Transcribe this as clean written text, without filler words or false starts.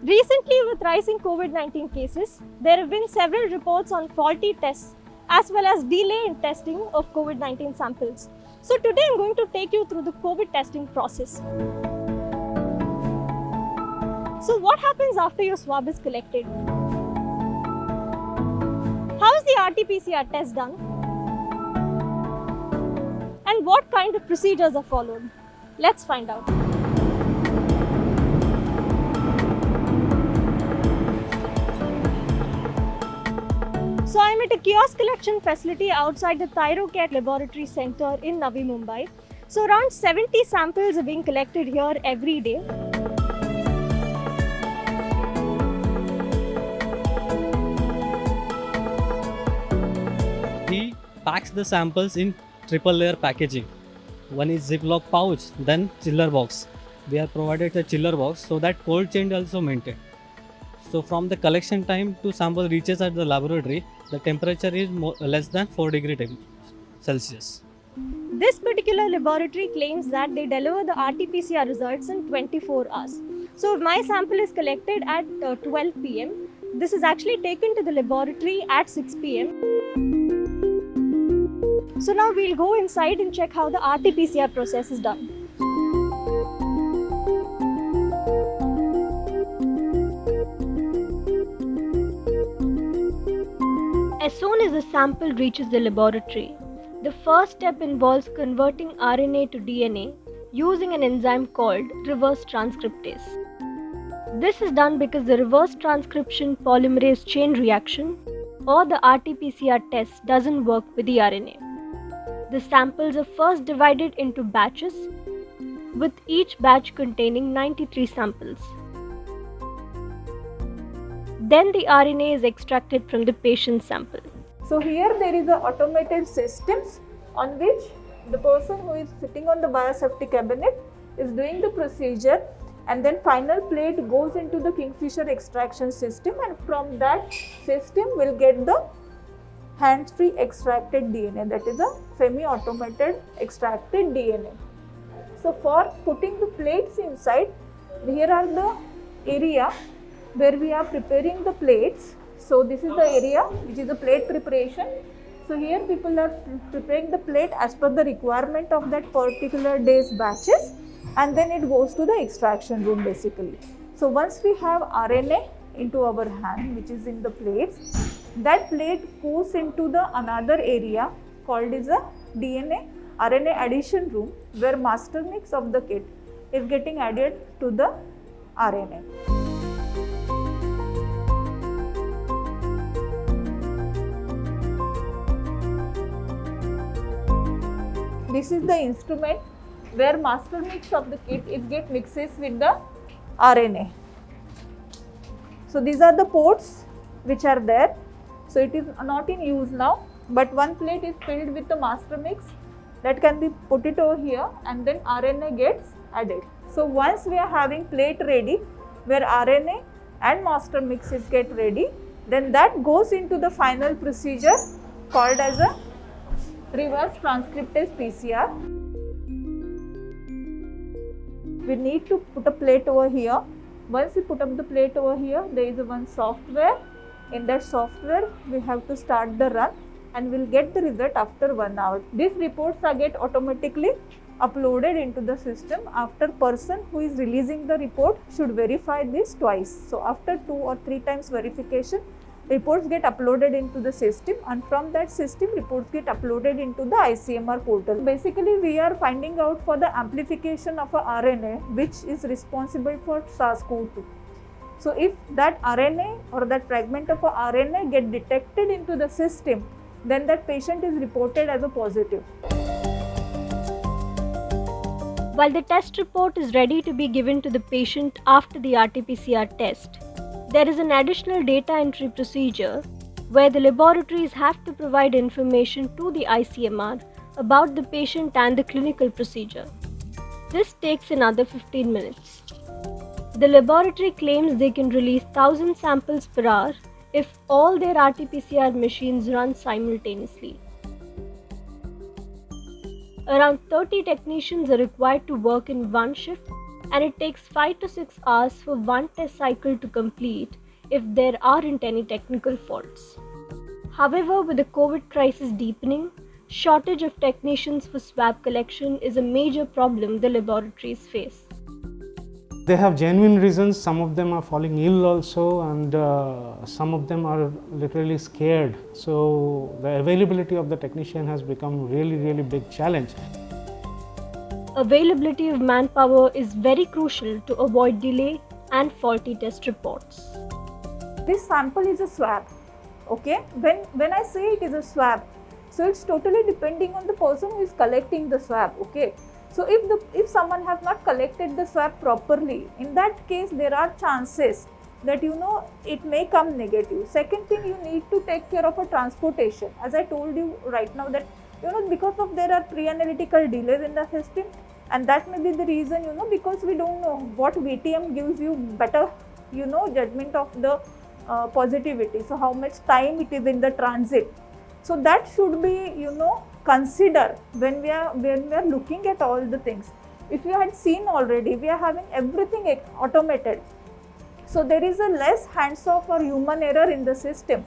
Recently, with rising COVID-19 cases, there have been several reports on faulty tests as well as delay in testing of COVID-19 samples. So today I'm going to take you through the COVID testing process. So what happens after your swab is collected? How is the RT-PCR test done? And what kind of procedures are followed? Let's find out. So I'm at a kiosk collection facility outside the Thyrocare Laboratory Center in Navi Mumbai. So around 70 samples are being collected here every day. He packs the samples in triple layer packaging. One is Ziploc pouch, then chiller box. We are provided a chiller box so that cold chain also maintained. So from the collection time to sample reaches at the laboratory, the temperature is less than 4 degrees Celsius. This particular laboratory claims that they deliver the RT-PCR results in 24 hours. So if my sample is collected at 12 pm, this is actually taken to the laboratory at 6 pm. So now we'll go inside and check how the RT-PCR process is done. As soon as the sample reaches the laboratory, the first step involves converting RNA to DNA using an enzyme called reverse transcriptase. This is done because the reverse transcription polymerase chain reaction or the RT-PCR test doesn't work with the RNA. The samples are first divided into batches, with each batch containing 93 samples. Then the RNA is extracted from the patient's sample. So here there is a automated systems on which the person who is sitting on the biosafety cabinet is doing the procedure, and then final plate goes into the Kingfisher extraction system, and from that system will get the hands-free extracted DNA, that is a semi-automated extracted DNA. So for putting the plates inside, here are the area where we are preparing the plates. So this is the area which is the plate preparation. So here people are preparing the plate as per the requirement of that particular day's batches, and then it goes to the extraction room basically. So once we have RNA into our hand, which is in the plates, that plate goes into the another area called is a DNA RNA addition room, where master mix of the kit is getting added to the RNA. This is the instrument where master mix of the kit is get mixes with the RNA. So these are the ports which are there. So it is not in use now, but one plate is filled with the master mix that can be put it over here, and then RNA gets added. So once we are having plate ready where RNA and master mix is get ready, then that goes into the final procedure called as a reverse transcriptase PCR. We need to put a plate over here. Once we put up the plate over here, there is one software. In that software, we have to start the run, and we'll get the result after 1 hour. These reports are get automatically uploaded into the system. After person who is releasing the report should verify this twice. So after 2 or 3 times verification, reports get uploaded into the system, and from that system reports get uploaded into the ICMR portal. Basically we are finding out for the amplification of a RNA which is responsible for SARS-CoV-2. So if that RNA or that fragment of a RNA get detected into the system, then that patient is reported as a positive. While the test report is ready to be given to the patient after the RT-PCR test, there is an additional data entry procedure where the laboratories have to provide information to the ICMR about the patient and the clinical procedure. This takes another 15 minutes. The laboratory claims they can release 1,000 samples per hour if all their RT-PCR machines run simultaneously. Around 30 technicians are required to work in one shift, and it takes 5 to 6 hours for one test cycle to complete if there aren't any technical faults. However, with the COVID crisis deepening, shortage of technicians for swab collection is a major problem the laboratories face. They have genuine reasons. Some of them are falling ill also, and some of them are literally scared. So the availability of the technician has become really big challenge. Availability of manpower is very crucial to avoid delay and faulty test reports. This sample is a swab. Okay, when I say it is a swab, so it's totally depending on the person who is collecting the swab. Okay, so if someone has not collected the swab properly, in that case there are chances that it may come negative. Second thing, you need to take care of a transportation. As I told you right now that because of there are pre-analytical delays in the system, and that may be the reason because we don't know what VTM gives you better judgment of the positivity. So how much time it is in the transit. So that should be consider when we are looking at all the things. If you had seen already, we are having everything automated. So there is a less hands-off or human error in the system.